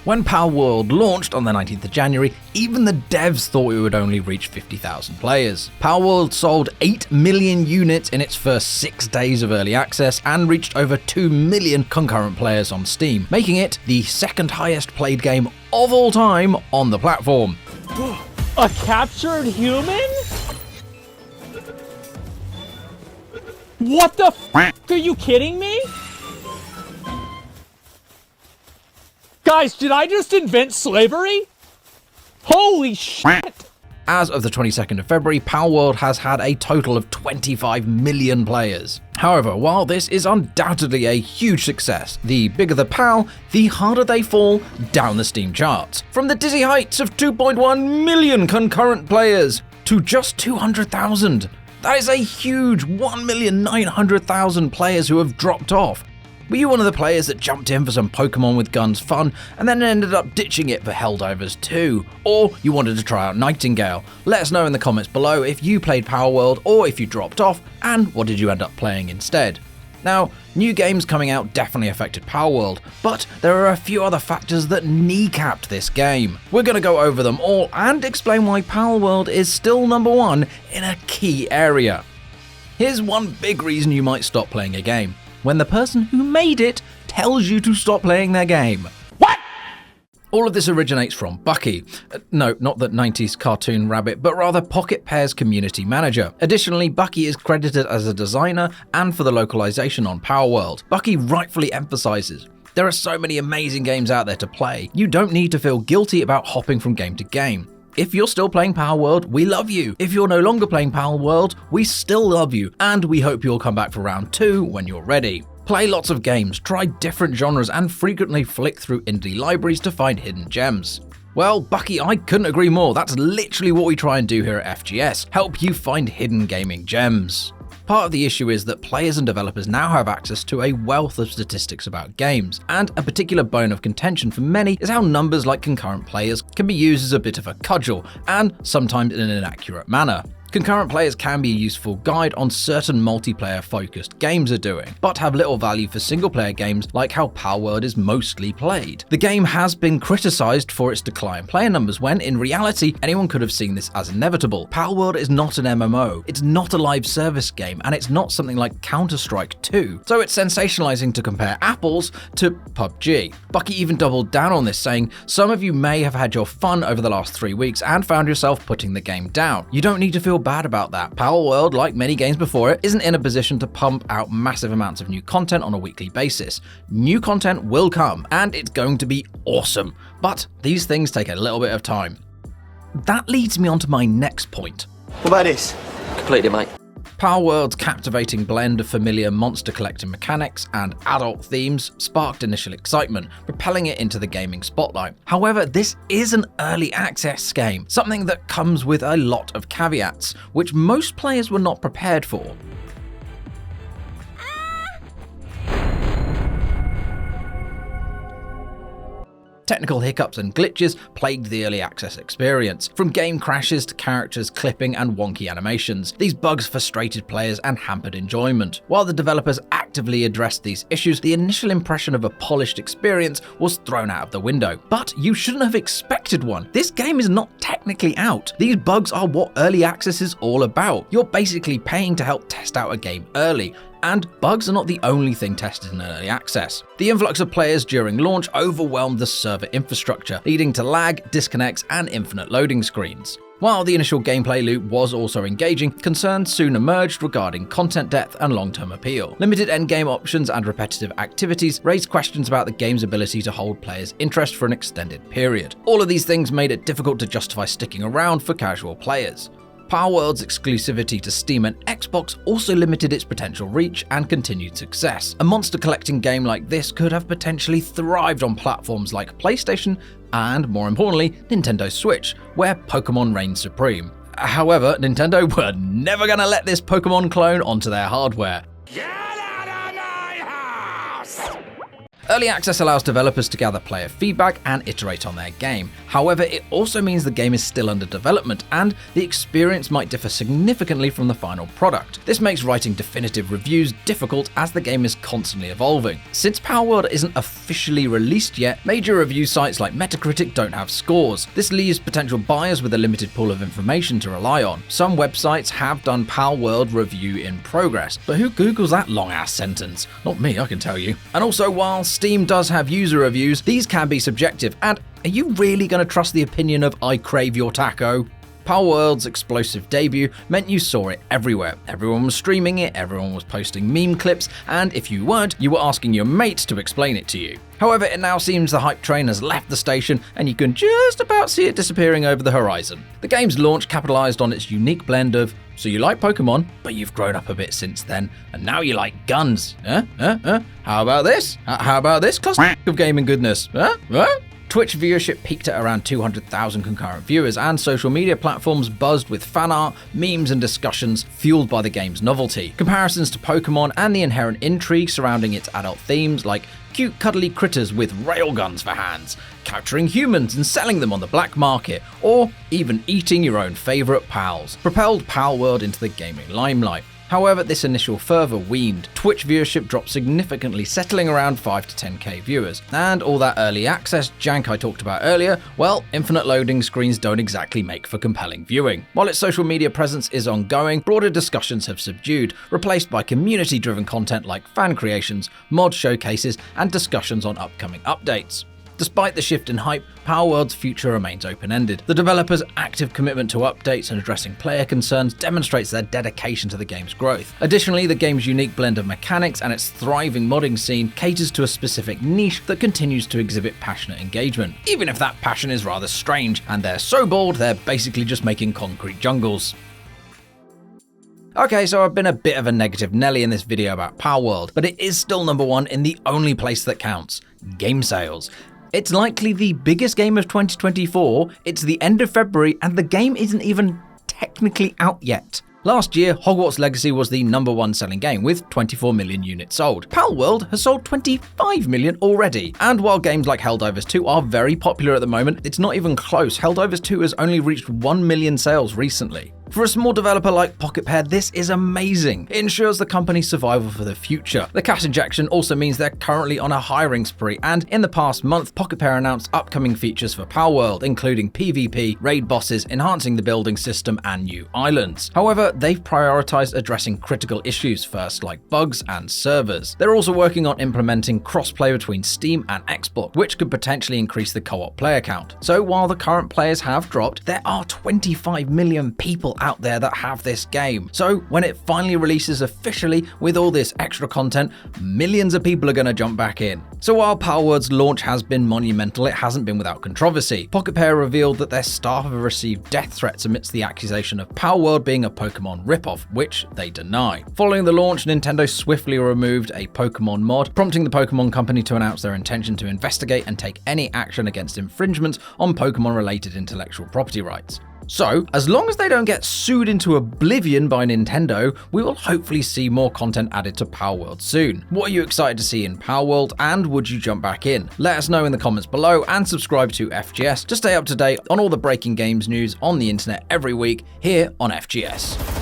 When Palworld launched on the 19th of January, even the devs thought it would only reach 50,000 players. Palworld sold 8 million units in its first 6 days of early access and reached over 2 million concurrent players on Steam, making it the second highest played game of all time on the platform. A captured human? What the f***? Are you kidding me? Guys, did I just invent slavery? Holy shit! As of the 22nd of February, Palworld has had a total of 25 million players. However, while this is undoubtedly a huge success, the bigger the PAL, the harder they fall down the Steam charts. From the dizzy heights of 2.1 million concurrent players to just 200,000. That is a huge 1,900,000 players who have dropped off. Were you one of the players that jumped in for some Pokémon with Guns fun and then ended up ditching it for Helldivers 2? Or you wanted to try out Nightingale? Let us know in the comments below if you played Palworld or if you dropped off, and what did you end up playing instead? Now, new games coming out definitely affected Palworld, but there are a few other factors that kneecapped this game. We're going to go over them all and explain why Palworld is still number one in a key area. Here's one big reason you might stop playing a game: when the person who made it tells you to stop playing their game. What? All of this originates from Bucky. No, not that 90s cartoon rabbit, but rather Pocket Pair's community manager. Additionally, Bucky is credited as a designer and for the localization on Palworld. Bucky rightfully emphasizes, there are so many amazing games out there to play. You don't need to feel guilty about hopping from game to game. If you're still playing Palworld, we love you. If you're no longer playing Palworld, we still love you, and we hope you'll come back for round 2 when you're ready. Play lots of games, try different genres, and frequently flick through indie libraries to find hidden gems. Well, Bucky, I couldn't agree more. That's literally what we try and do here at FGS, help you find hidden gaming gems. Part of the issue is that players and developers now have access to a wealth of statistics about games, and a particular bone of contention for many is how numbers like concurrent players can be used as a bit of a cudgel, and sometimes in an inaccurate manner. Concurrent players can be a useful guide on certain multiplayer-focused games are doing, but have little value for single-player games like how Palworld is mostly played. The game has been criticized for its decline in player numbers when, in reality, anyone could have seen this as inevitable. Palworld is not an MMO, it's not a live service game, and it's not something like Counter-Strike 2, so it's sensationalizing to compare apples to PUBG. Bucky even doubled down on this, saying, "Some of you may have had your fun over the last 3 weeks and found yourself putting the game down. You don't need to feel bad about that. Palworld, like many games before it, isn't in a position to pump out massive amounts of new content on a weekly basis. New content will come, and it's going to be awesome. But these things take a little bit of time." That leads me on to my next point. What about this? Completely, mate. Palworld's captivating blend of familiar monster collecting mechanics and adult themes sparked initial excitement, propelling it into the gaming spotlight. However, this is an early access game, something that comes with a lot of caveats, which most players were not prepared for. Technical hiccups and glitches plagued the early access experience, from game crashes to characters clipping and wonky animations. These bugs frustrated players and hampered enjoyment. While the developers actively addressed these issues, the initial impression of a polished experience was thrown out of the window. But you shouldn't have expected one. This game is not technically out. These bugs are what early access is all about. You're basically paying to help test out a game early. And bugs are not the only thing tested in early access. The influx of players during launch overwhelmed the server infrastructure, leading to lag, disconnects, and infinite loading screens. While the initial gameplay loop was also engaging, concerns soon emerged regarding content depth and long-term appeal. Limited endgame options and repetitive activities raised questions about the game's ability to hold players' interest for an extended period. All of these things made it difficult to justify sticking around for casual players. Palworld's exclusivity to Steam and Xbox also limited its potential reach and continued success. A monster collecting game like this could have potentially thrived on platforms like PlayStation and, more importantly, Nintendo Switch, where Pokémon reigned supreme. However, Nintendo were never gonna let this Pokémon clone onto their hardware. Early access allows developers to gather player feedback and iterate on their game. However, it also means the game is still under development and the experience might differ significantly from the final product. This makes writing definitive reviews difficult as the game is constantly evolving. Since Palworld isn't officially released yet, major review sites like Metacritic don't have scores. This leaves potential buyers with a limited pool of information to rely on. Some websites have done Palworld review in progress, but who Googles that long-ass sentence? Not me, I can tell you. And also, while Steam does have user reviews, these can be subjective, and are you really going to trust the opinion of I Crave Your Taco? Palworld's explosive debut meant you saw it everywhere. Everyone was streaming it, everyone was posting meme clips, and if you weren't, you were asking your mates to explain it to you. However, it now seems the hype train has left the station and you can just about see it disappearing over the horizon. The game's launch capitalized on its unique blend of, so you like Pokémon, but you've grown up a bit since then, and now you like guns. How about this? How about this cluster of gaming goodness? Twitch viewership peaked at around 200,000 concurrent viewers, and social media platforms buzzed with fan art, memes, and discussions fueled by the game's novelty. Comparisons to Pokémon and the inherent intrigue surrounding its adult themes, like cute cuddly critters with railguns for hands, capturing humans and selling them on the black market, or even eating your own favourite pals, propelled Palworld into the gaming limelight. However, this initial fervour waned. Twitch viewership dropped significantly, settling around 5 to 10k viewers. And all that early access jank I talked about earlier, well, infinite loading screens don't exactly make for compelling viewing. While its social media presence is ongoing, broader discussions have subdued, replaced by community-driven content like fan creations, mod showcases, and discussions on upcoming updates. Despite the shift in hype, Palworld's future remains open-ended. The developers' active commitment to updates and addressing player concerns demonstrates their dedication to the game's growth. Additionally, the game's unique blend of mechanics and its thriving modding scene caters to a specific niche that continues to exhibit passionate engagement, even if that passion is rather strange, and they're so bold they're basically just making concrete jungles. Okay, so I've been a bit of a negative Nelly in this video about Palworld, but it is still number one in the only place that counts: game sales. It's likely the biggest game of 2024, it's the end of February, and the game isn't even technically out yet. Last year, Hogwarts Legacy was the number one selling game with 24 million units sold. Palworld has sold 25 million already. And while games like Helldivers 2 are very popular at the moment, it's not even close. Helldivers 2 has only reached 1 million sales recently. For a small developer like Pocket Pair, this is amazing. It ensures the company's survival for the future. The cash injection also means they're currently on a hiring spree, and in the past month, Pocket Pair announced upcoming features for Palworld, including PvP, raid bosses, enhancing the building system, and new islands. However, they've prioritized addressing critical issues first, like bugs and servers. They're also working on implementing crossplay between Steam and Xbox, which could potentially increase the co-op player count. So while the current players have dropped, there are 25 million people out there that have this game. So when it finally releases officially with all this extra content, millions of people are going to jump back in. So while Palworld's launch has been monumental, it hasn't been without controversy. Pocket Pair revealed that their staff have received death threats amidst the accusation of Palworld being a Pokémon ripoff, which they deny. Following the launch, Nintendo swiftly removed a Pokémon mod, prompting the Pokémon company to announce their intention to investigate and take any action against infringements on Pokémon-related intellectual property rights. So, as long as they don't get sued into oblivion by Nintendo, we will hopefully see more content added to Palworld soon. What are you excited to see in Palworld, and would you jump back in? Let us know in the comments below, and subscribe to FGS to stay up to date on all the breaking games news on the internet every week here on FGS.